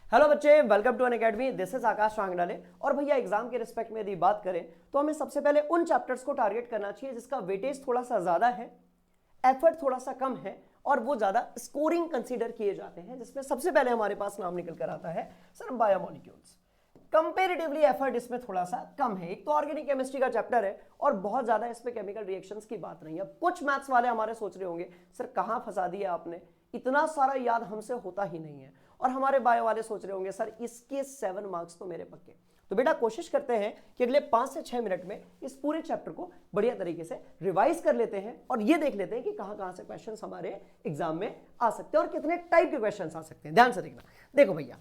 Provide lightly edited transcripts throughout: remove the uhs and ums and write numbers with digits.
Hello बच्चे, welcome to Unacademy. This is Aakash Wangdale. और भैया एग्जाम के रिस्पेक्ट में यदि बात करें तो हमें सबसे पहले उन चैप्टर्स को टारगेट करना चाहिए जिसका वेटेज थोड़ा सा ज्यादा है, एफर्ट थोड़ा सा कम है और वो ज्यादा स्कोरिंग कंसीडर किए जाते हैं। जिसमें सबसे पहले हमारे पास नाम निकल कर आता है सर बायोमोलिक्यूल्स। कंपेरेटिवली एफर्ट इसमें थोड़ा सा कम है। एक तो ऑर्गेनिक केमिस्ट्री का चैप्टर है और बहुत ज्यादा इसमें केमिकल रिएक्शंस की बात नहीं है। अब कुछ मैथ्स वाले हमारे सोच रहे होंगे सर कहां फंसा दिया आपने, इतना सारा याद हमसे होता ही नहीं है। और हमारे बायो वाले सोच रहे होंगे सर इसके 7 मार्क्स तो मेरे पक्के। तो बेटा कोशिश करते हैं कि अगले 5 से 6 मिनट में इस पूरे चैप्टर को बढ़िया तरीके से रिवाइज कर लेते हैं और ये देख लेते हैं कि कहां से क्वेश्चंस हमारे एग्जाम में आ सकते हैं और कितने टाइप के क्वेश्चंस आ सकते हैं। ध्यान से देखना। देखो भैया,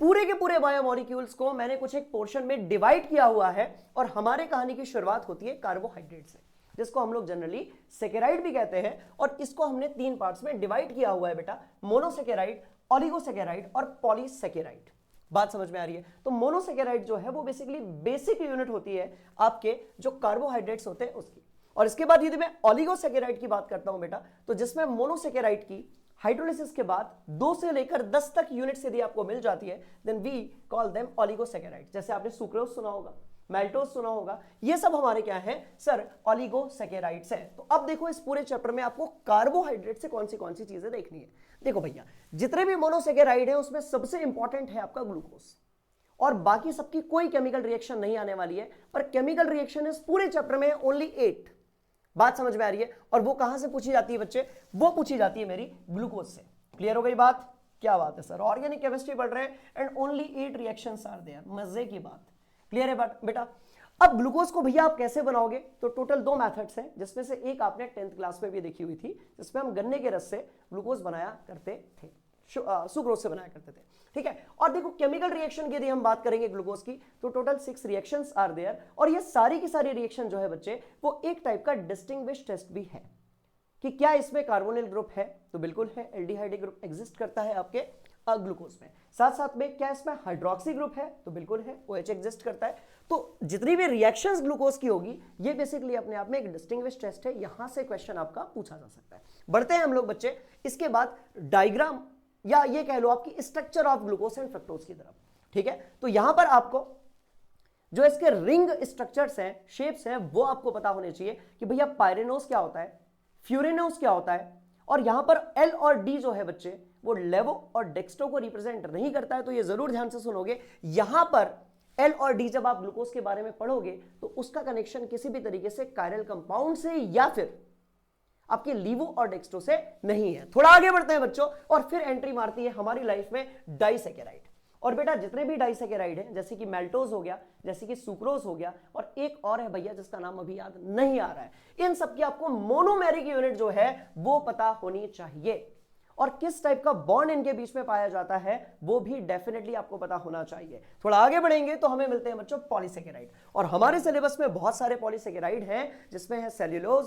पूरे के पूरे बायोमोलिक्यूल्स को मैंने कुछ एक पोर्शन में डिवाइड किया हुआ है और हमारे कहानी की शुरुआत होती है कार्बोहाइड्रेट से, जिसको हम लोग जनरली सेकेराइड भी कहते हैं। और इसको हमने 3 पार्ट्स में डिवाइड किया हुआ है बेटा, मोनोसेकेराइड, ऑलिगोसेकेराइड और पॉलीसेकेराइड। बात समझ में आ रही है? तो मोनोसेकेराइड जो है वो बेसिकली बेसिक यूनिट होती है आपके जो कार्बोहाइड्रेट्स होते हैं उसकी। और इसके बाद यदि मैं ऑलिगोसेकेराइड की बात करता हूं बेटा, तो जिसमें मोनोसेकेराइड की हाइड्रोलिसिस के बाद 2 से लेकर 10 तक यूनिट्स यदि आपको मिल जाती है then we call them oligosaccharide. जैसे आपने सुक्रोज सुना होगा, मैल्टोज सुना होगा, ये सब हमारे क्या है सर ऑलिगोसेकेराइड्स हैं। तो अब देखो इस पूरे चैप्टर में आपको कार्बोहाइड्रेट से कौन सी चीजें देखनी है। देखो भैया, जितने भी मोनोसेकेराइड है उसमें सबसे इंपॉर्टेंट है आपका ग्लूकोज और बाकी सबकी कोई केमिकल रिएक्शन नहीं आने वाली है। पर केमिकल रिएक्शन इस पूरे चैप्टर में ओनली 8। बात समझ में आ रही है? और वो कहां से पूछी जाती है बच्चे? वो पूछी जाती है मेरी ग्लूकोज से। क्लियर हो गई बात? क्या बात है सर, ऑर्गेनिक केमिस्ट्री पढ़ रहे हैं and only 8 reactions are there. मजे की बात। क्लियर है बेटा? अब ग्लूकोज को भैया आप कैसे बनाओगे? तो टोटल 2 मेथड्स हैं, जिसमें से एक आपने 10th क्लास में भी देखी हुई थी, जिसमें हम गन्ने के रस से ग्लूकोज बनाया करते थे, सुक्रोज से बनाया करते थे। ठीक है। और देखो केमिकल रिएक्शन की यदि हम बात करेंगे ग्लूकोज की तो टोटल 6 रिएक्शंस आर देयर। और ये सारी की सारी रिएक्शन जो है बच्चे वो एक टाइप का डिस्टिंग्विश टेस्ट भी है कि क्या इसमें कार्बोनिल ग्रुप है? तो बिल्कुल है। एल्डिहाइड ग्रुप एग्जिस्ट करता है आपके ग्लूकोज में। साथ साथ में क्या इसमें हाइड्रोक्सी ग्रुप है? तो बिल्कुल है, OH एग्जिस्ट करता है। तो जितनी भी रिएक्शंस ग्लूकोज की होगी ये बेसिकली अपने आप में एक डिस्टिंग्विश टेस्ट है। यहां से क्वेश्चन आपका पूछा जा सकता है। बढ़ते हैं हम लोग बच्चे इसके बाद डायग्राम या ये कह लो आपकी structure of glucose and fructose की तरफ। ठीक है। तो यहां पर आपको जो इसके रिंग स्ट्रक्चर्स हैं, शेप्स हैं, वो आपको पता होने चाहिए कि भैया पायरेनोज क्या होता है, फ्यूरेनोज क्या होता है। और यहां पर L और D जो है बच्चे वो लेवो और डेक्स्ट्रो को रिप्रेजेंट नहीं करता है। तो ये जरूर ध्यान से सुनोगे, यहां पर L और D जब आप ग्लूकोज के बारे में पढ़ोगे तो उसका कनेक्शन किसी भी तरीके से कायरल कंपाउंड से या फिर आपके लीवो और डेक्स्ट्रो से नहीं है। थोड़ा आगे बढ़ते हैं बच्चों और फिर एंट्री मारती है हमारी लाइफ में डाइसेकेराइड। और बेटा जितने भी डाइसेकेराइड हैं, जैसे कि मैल्टोज हो गया, जैसे कि सुक्रोज हो गया और एक और है भैया जिसका नाम अभी याद नहीं आ रहा है, इन सब की आपको मोनोमेरिक यूनिट जो है वो पता होनी चाहिए। और किस टाइप का बॉन्ड इनके बीच में पाया जाता है वो भी डेफिनेटली आपको पता होना चाहिए। थोड़ा आगे बढ़ेंगे तो हमें मिलते हैं बच्चों पॉलीसेकेराइड। और हमारे सिलेबस में बहुत सारे पॉलीसेकेराइड हैं, जिसमें है सेल्यूलोज,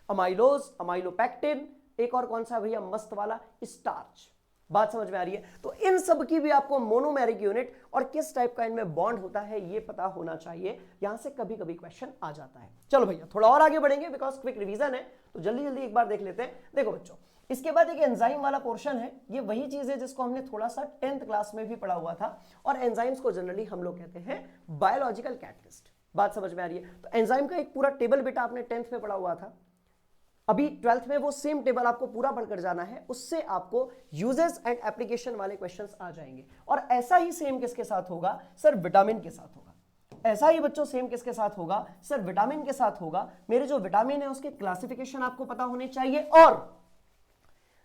अमाइलोज, अमाइलोपेक्टिन, एक और कौन सा भैया मस्त वाला, स्टार्च। बात समझ में आ रही है? तो इन सब की भी आपको मोनोमेरिक यूनिट और किस टाइप का इनमें बॉन्ड होता है ये पता होना चाहिए। यहां से कभी कभी क्वेश्चन आ जाता है। चलो भैया थोड़ा और आगे बढ़ेंगे बिकॉज क्विक रिवीजन है, तो जल्दी जल्दी एक बार देख लेते हैं। देखो बच्चों, इसके बाद एक एंजाइम वाला पोर्शन है। ये वही चीज है जिसको हमने थोड़ा सा 10th क्लास में भी पढ़ा हुआ था। और एंजाइम्स को जनरली हम लोग कहते हैं बायोलॉजिकल कैटलिस्ट। बात समझ में आ रही है? तो एंजाइम का एक पूरा टेबल बेटा आपने 10th में पढ़ा हुआ था, अभी 12th में वो सेम टेबल आपको पूरा पढ़कर जाना है। उससे आपको यूजेस एंड एप्लीकेशन वाले क्वेश्चंस आ जाएंगे। और ऐसा ही सेम किसके साथ होगा सर? विटामिन के साथ होगा। ऐसा ही बच्चों सेम किसके साथ होगा सर? विटामिन के साथ होगा। मेरे जो विटामिन है उसके क्लासिफिकेशन आपको पता होने चाहिए और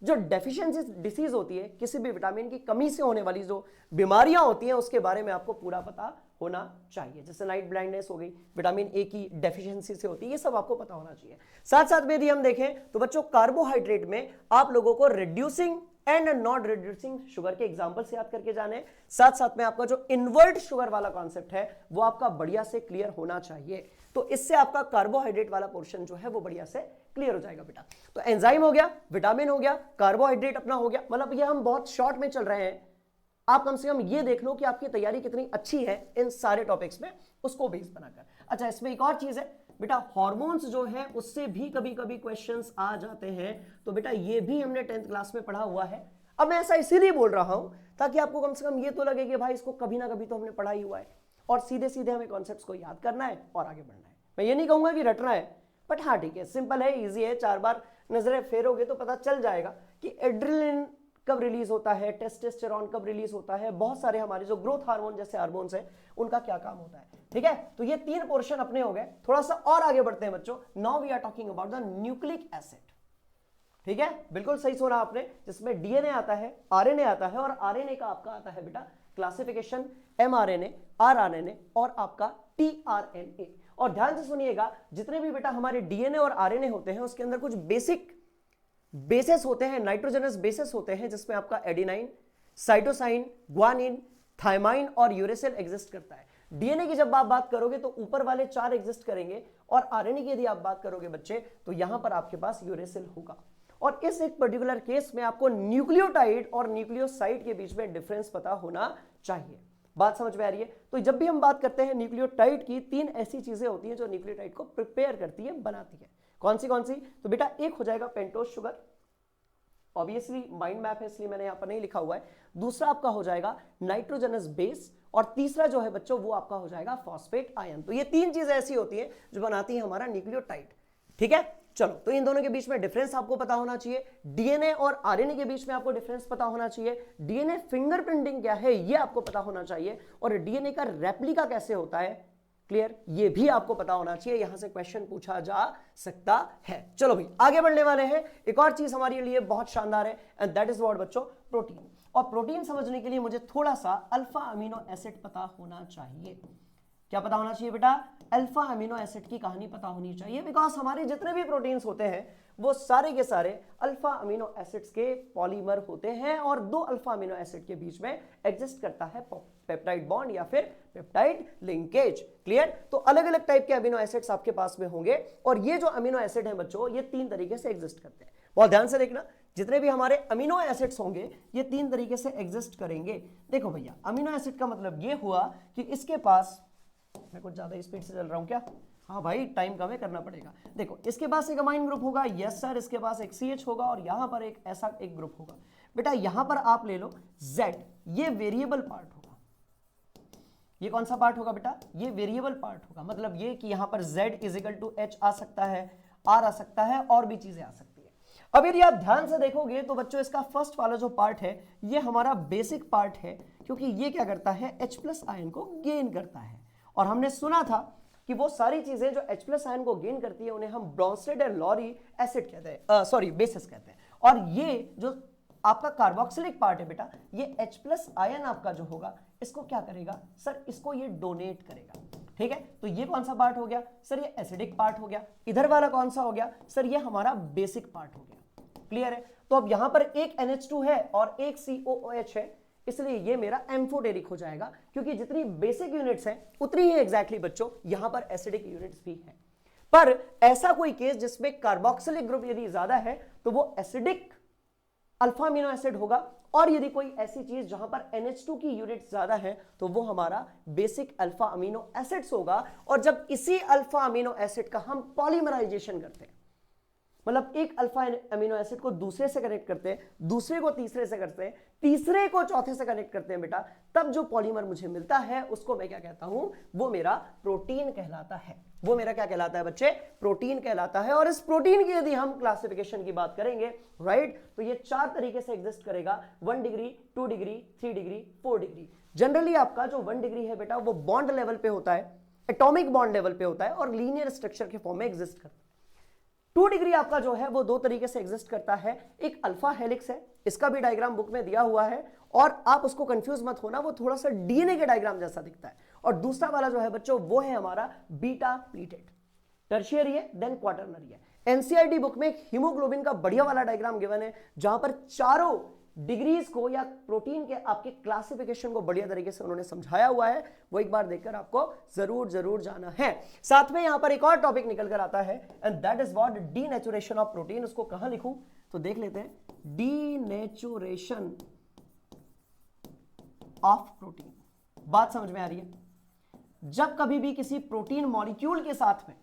जो डेफिशिएंसी डिसीज होती है, किसी भी विटामिन की कमी से होने वाली जो बीमारियां होती हैं उसके बारे में आपको पूरा पता होना चाहिए। जैसे नाइट ब्लाइंडनेस हो गई, विटामिन ए की डेफिशिएंसी से होती है, ये सब आपको पता होना चाहिए। साथ साथ में यदि हम देखें तो बच्चों कार्बोहाइड्रेट में आप लोगों को reducing and non reducing sugar के एग्जांपल्स याद करके जाने। साथ साथ में आपका जो इन्वर्ट शुगर वाला कॉन्सेप्ट है वो आपका बढ़िया से क्लियर होना चाहिए। तो इससे आपका कार्बोहाइड्रेट वाला पोर्शन जो है वो बढ़िया से क्लियर हो जाएगा बेटा। तो एंजाइम हो गया, विटामिन हो गया, कार्बोहाइड्रेट अपना हो गया। मतलब ये हम बहुत शॉर्ट में चल रहे हैं। आप कम से कम ये देख लो कि आपकी तैयारी कितनी अच्छी है इन सारे टॉपिक्स में, उसको बेस बनाकर। अच्छा, इसमें एक और चीज है बेटा, हार्मोन्स जो है उससे भी कभी कभी क्वेश्चंस आ जाते हैं। तो बेटा ये भी हमने 10th क्लास में पढ़ा हुआ है। अब मैं ऐसा इसीलिए बोल रहा हूं ताकि आपको कम से कम ये तो लगे कि भाई इसको कभी ना कभी तो हमने पढ़ा ही हुआ है और सीधे सीधे हमें कॉन्सेप्ट्स को याद करना है और आगे बढ़ना है। मैं ये नहीं कहूंगा कि रटना है, बट हाँ ठीक है, सिंपल है, इजी है, 4 बार नजरें फेरोगे तो पता चल जाएगा कि एड्रेनलिन कब रिलीज होता है, टेस्टोस्टेरोन कब रिलीज होता है, बहुत सारे हमारे जो ग्रोथ हार्मोन जैसे हार्मोन्स हैं उनका क्या काम होता है। ठीक है, तो ये 3 पोर्शन अपने हो गए। थोड़ा सा और आगे बढ़ते हैं बच्चों। Now we are talking about the nucleic acid. ठीक है, बिल्कुल सही सुना आपने, जिसमें डीएनए आता है, आरएनए आता है, और आरएनए का आपका आता है बेटा क्लासिफिकेशन एमआरएनए, आरआरएनए और आपका टीआरएनए। और ध्यान से सुनिएगा, जितने भी बेटा हमारे डीएनए और आरएनए होते हैं उसके अंदर कुछ बेसिक बेसेस होते हैं, नाइट्रोजनस बेसेस होते हैं, जिसमें आपका एडिनाइन, साइटोसाइन, ग्वानिन, थाइमाइन और यूरेसिल एग्जिस्ट करता है। डीएनए की जब आप बात करोगे तो ऊपर वाले 4 एग्जिस्ट करेंगे, और आरएनए की यदि आप बात करोगे बच्चे तो यहां पर आपके पास यूरेसिल होगा। और इस एक पर्टिकुलर केस में आपको न्यूक्लियोटाइड और न्यूक्लियोसाइड के बीच में डिफरेंस पता होना चाहिए। बात समझ में आ रही है? तो जब भी हम बात करते हैं न्यूक्लियोटाइड की, 3 ऐसी चीजें होती हैं जो न्यूक्लियोटाइड को प्रिपेयर करती है, बनाती है। कौन सी? तो बेटा एक हो जाएगा pentose sugar, obviously mind map है इसलिए मैंने यहां पर नहीं लिखा हुआ है। दूसरा आपका हो जाएगा नाइट्रोजनस बेस, और तीसरा जो है बच्चों वो आपका हो जाएगा फॉस्फेट आयन। तो ये 3 चीजें ऐसी होती हैं जो बनाती है हमारा न्यूक्लियोटाइड। ठीक है, चलो, तो इन दोनों के बीच में डिफरेंस आपको पता होना चाहिए। डीएनए और आरएनए के बीच में आपको डिफरेंस पता होना चाहिए। डीएनए फिंगरप्रिंटिंग क्या है ये आपको पता होना चाहिए, और डीएनए का रेप्लिका कैसे होता है, क्लियर, ये भी आपको पता होना चाहिए। यहां से क्वेश्चन पूछा जा सकता है। चलो भाई आगे बढ़ने वाले हैं। एक और चीज हमारे लिए बहुत शानदार है, एंड दैट इज व्हाट बच्चों, प्रोटीन। और प्रोटीन समझने के लिए मुझे थोड़ा सा अल्फा अमीनो एसिड पता होना चाहिए। क्या पता होना चाहिए बेटा? अल्फा अमीनो एसिड की कहानी पता होनी चाहिए, बिकॉज हमारे जितने भी प्रोटीन्स होते हैं वो सारे के सारे अल्फा अमीनो एसिड्स के पॉलीमर होते हैं, और 2 अल्फा अमीनो एसिड के बीच में एग्जिस्ट करता है पेप्टाइड बॉन्ड या फिर पेप्टाइड लिंकेज। क्लियर? तो अलग अलग टाइप के अमीनो एसिड्स आपके पास में होंगे, और ये जो अमीनो एसिड है बच्चों ये 3 तरीके से एग्जिस्ट करते हैं। बहुत ध्यान से देखना, जितने भी हमारे अमीनो एसिड्स होंगे ये 3 तरीके से एग्जिस्ट करेंगे। देखो भैया, अमीनो एसिड का मतलब ये हुआ कि इसके पास, मैं कुछ ज्यादा स्पीड से चल रहा हूं क्या? हाँ भाई, टाइम कम है, करना पड़ेगा। देखो, इसके पास एक अमाइन ग्रुप होगा, यस सर, इसके पास एक CH होगा, और यहां पर एक ऐसा एक ग्रुप होगा। बेटा यहां पर आप ले लो Z, ये वेरिएबल पार्ट होगा। ये कौन सा पार्ट होगा बेटा? ये वेरिएबल पार्ट होगा। मतलब ये कि यहां पर Z = H आ सकता है, R आ सकता है, और भी चीजें आ सकती है। अब यदि आप ध्यान से देखोगे तो बच्चों इसका फर्स्ट वाला जो पार्ट है ये हमारा बेसिक पार्ट है, क्योंकि ये क्या करता है, H+ आयन को गेन करता है। और हमने सुना था कि वो सारी चीजें जो H+ आयन को गेन करती है उन्हें हम ब्रॉन्स्टेड एंड लॉरी एसिड कहते हैं, सॉरी बेसिस कहते हैं। और ये जो आपका कार्बोक्सिलिक पार्ट है बेटा, ये H+ आयन आपका जो होगा इसको क्या करेगा सर, इसको ये डोनेट करेगा। ठीक है, तो ये कौन सा पार्ट हो गया सर? ये एसिडिक पार्ट हो गया। इधर वाला कौन सा हो गया सर? ये हमारा बेसिक पार्ट हो गया। क्लियर है? तो अब यहां पर एक NH2 है और एक COOH है, इसलिए ये मेरा एम्फोटेरिक हो जाएगा, क्योंकि जितनी बेसिक यूनिट्स हैं उतनी ही एग्जैक्टली बच्चों यहां पर एसिडिक यूनिट्स भी हैं। पर ऐसा कोई केस जिसमें कार्बोक्सिलिक ग्रुप यदि ज्यादा है तो वो एसिडिक अल्फा अमीनो एसिड होगा, और यदि कोई ऐसी चीज जहां पर NH2 की यूनिट ज्यादा है तो वो हमारा बेसिक अल्फा अमीनो एसिड्स होगा। और जब इसी अल्फा अमीनो एसिड का हम पॉलीमराइजेशन करते हैं, मतलब एक अल्फा अमीनो एसिड को दूसरे से कनेक्ट करते हैं, दूसरे को तीसरे से करते हैं, तीसरे को चौथे से कनेक्ट करते हैं बेटा, तब जो पॉलीमर मुझे मिलता है उसको मैं क्या कहता हूं? वो मेरा प्रोटीन कहलाता है। वो मेरा क्या कहलाता है बच्चे? प्रोटीन कहलाता है। और इस प्रोटीन की यदि हम क्लासिफिकेशन की बात करेंगे, राइट, तो ये 4 तरीके से एग्जिस्ट करेगा, 1 degree, 2 degree, 3 degree, 4 degree. Generally आपका जो 1 डिग्री है बेटा वो बॉन्ड लेवल पे होता है, एटॉमिक बॉन्ड लेवल पे होता है, और लीनियर स्ट्रक्चर के फॉर्म में एग्जिस्ट करता है। 2 डिग्री आपका जो है वो 2 तरीके से एग्जिस्ट करता है। एक अल्फा हेलिक्स है, इसका भी डायग्राम बुक में दिया हुआ है, और आप उसको कंफ्यूज मत होना, वो थोड़ा सा डीएनए के डायग्राम जैसा दिखता है। और दूसरा वाला जो है बच्चों वो है हमारा बीटा प्लीटेड। टर्शियरी है, देन क्वाटरनरी है। एनसीईआरटी बुक में हीमोग्लोबिन का बढ़िया वाला डायग्राम गिवन है, जहां पर चारों डिग्रीज को या प्रोटीन के आपके क्लासिफिकेशन को बढ़िया तरीके से उन्होंने समझाया हुआ है। वो एक बार देखकर आपको जरूर जरूर जाना है। साथ में यहां पर एक और टॉपिक निकल कर आता है, and that is what denaturation of protein. उसको कहां लिखूं तो देख लेते हैं, डीनेचुरेशन ऑफ प्रोटीन। बात समझ में आ रही है? जब कभी भी किसी प्रोटीन मॉलिक्यूल के साथ में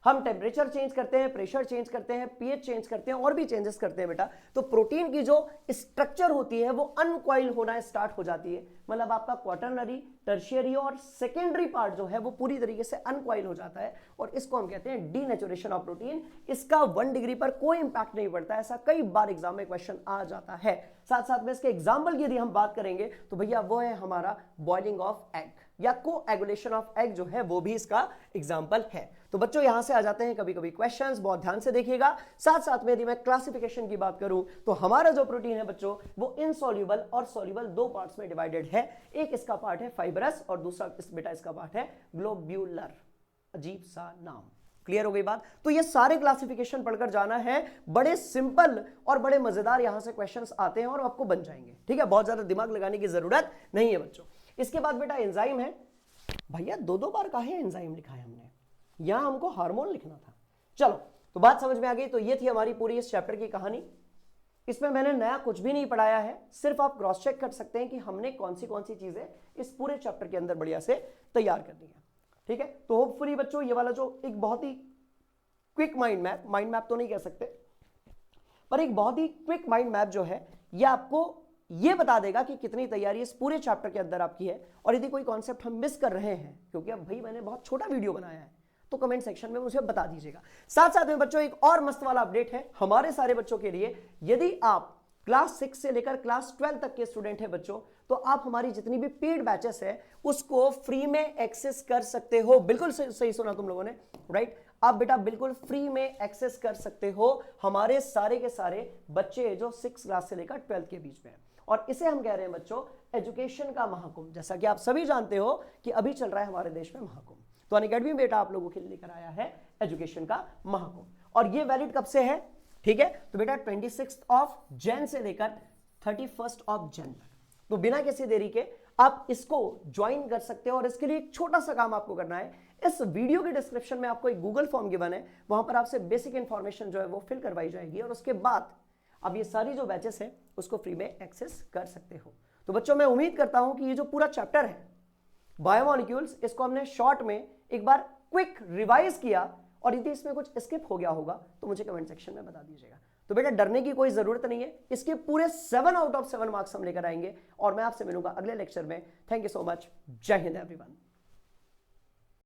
हम टेम्परेचर चेंज करते हैं, प्रेशर चेंज करते हैं, पीएच चेंज करते हैं और भी चेंजेस करते हैं बेटा, तो प्रोटीन की जो स्ट्रक्चर होती है वो अनकॉइल होना स्टार्ट हो जाती है। मतलब आपका क्वाटरनरी, टर्शियरी और सेकेंडरी पार्ट जो है वो पूरी तरीके से अनकॉइल हो जाता है और इसको हम कहते हैं डीनेचुरेशन ऑफ प्रोटीन। इसका 1 डिग्री पर कोई इंपैक्ट नहीं पड़ता, ऐसा कई बार एग्जाम में क्वेश्चन आ जाता है। साथ साथ में इसके एग्जाम्पल की यदि हम बात करेंगे तो भैया वो है हमारा बॉइलिंग ऑफ एग या कोएगुलेशन ऑफ एग जो है वो भी इसका एग्जाम्पल है। तो बच्चों यहां से आ जाते हैं कभी कभी क्वेश्चंस, बहुत ध्यान से देखिएगा। साथ साथ में यदि मैं क्लासिफिकेशन की बात करूं तो हमारा जो प्रोटीन है बच्चों वो इनसॉल्युबल और सॉल्युबल 2 पार्ट्स में डिवाइडेड है। एक इसका पार्ट है फाइब्रस और दूसरा बेटा इसका पार्ट है ग्लोब्यूलर। अजीब सा नाम, क्लियर हो गई बात। तो ये सारे क्लासिफिकेशन पढ़कर जाना है, बड़े सिंपल और बड़े मजेदार यहां से क्वेश्चंस आते हैं और आपको बन जाएंगे, ठीक है। बहुत ज्यादा दिमाग लगाने की जरूरत नहीं है बच्चों। इसके बाद बेटा एंजाइम है। भैया 2-2 बार काहे एंजाइम लिखा है हमने, यहां हमको हार्मोन लिखना था। चलो तो बात समझ में आ गई। तो ये थी हमारी पूरी इस चैप्टर की कहानी। इसमें मैंने नया कुछ भी नहीं पढ़ाया है, सिर्फ आप क्रॉस चेक कर सकते हैं कि हमने कौन सी चीजें इस पूरे चैप्टर के अंदर बढ़िया से तैयार करनी है, ठीक है। तो होपफुली बच्चों ये वाला जो एक बहुत ही क्विक माइंड मैप तो नहीं कह सकते, पर एक बहुत ही क्विक माइंड मैप जो है ये आपको ये बता देगा कि कितनी तैयारी इस पूरे चैप्टर के अंदर आपकी है और यदि कोई कॉन्सेप्ट हम मिस कर रहे हैं, क्योंकि अब भाई मैंने बहुत छोटा वीडियो बनाया है, तो कमेंट सेक्शन में मुझे बता दीजिएगा। साथ साथ में बच्चों एक और मस्त वाला अपडेट है हमारे सारे बच्चों के लिए। यदि आप क्लास 6 से लेकर क्लास 12 तक के स्टूडेंट हैं बच्चों, तो आप हमारी जितनी भी पेड बैचेस है उसको फ्री में एक्सेस कर सकते हो। बिल्कुल सही सुना तुम लोगों ने, राइट। आप बेटा बिल्कुल फ्री में एक्सेस कर सकते हो हमारे सारे के सारे बच्चे जो 6 क्लास से लेकर 12 के बीच में है। और इसे हम कह रहे हैं बच्चों एजुकेशन का महाकुंभ। जैसा कि आप सभी जानते हो कि अभी चल रहा है हमारे देश में महाकुंभ, तो अनअकैडमी बेटा आप लोगों के लिए लेकर आया है एजुकेशन का महाकुंभ। और ये वैलिड कब से है, ठीक है। तो बेटा 26 जनवरी से लेकर 31 जनवरी तक, तो बिना किसी देरी के आप इसको ज्वाइन कर सकते हो। और इसके लिए एक छोटा सा काम आपको करना है, इस वीडियो के डिस्क्रिप्शन में आपको एक गूगल फॉर्म गिवन है, वहां पर आपसे बेसिक इंफॉर्मेशन जो है वो फिल करवाई जाएगी और उसके बाद अब ये सारी जो बैचेस है उसको फ्री में एक्सेस कर सकते हो। तो बच्चों मैं उम्मीद करता हूं कि ये जो पूरा चैप्टर है बायोमॉलिक्यूल्स, इसको हमने शॉर्ट में एक बार क्विक रिवाइज किया, और यदि इसमें कुछ स्किप हो गया होगा तो मुझे कमेंट सेक्शन में बता दीजिएगा। तो बेटा डरने की कोई जरूरत नहीं है, इसके पूरे 7 आउट ऑफ 7 मार्क्स हम लेकर आएंगे और मैं आपसे मिलूंगा अगले लेक्चर में। थैंक यू सो मच, जय हिंद एवरीवन।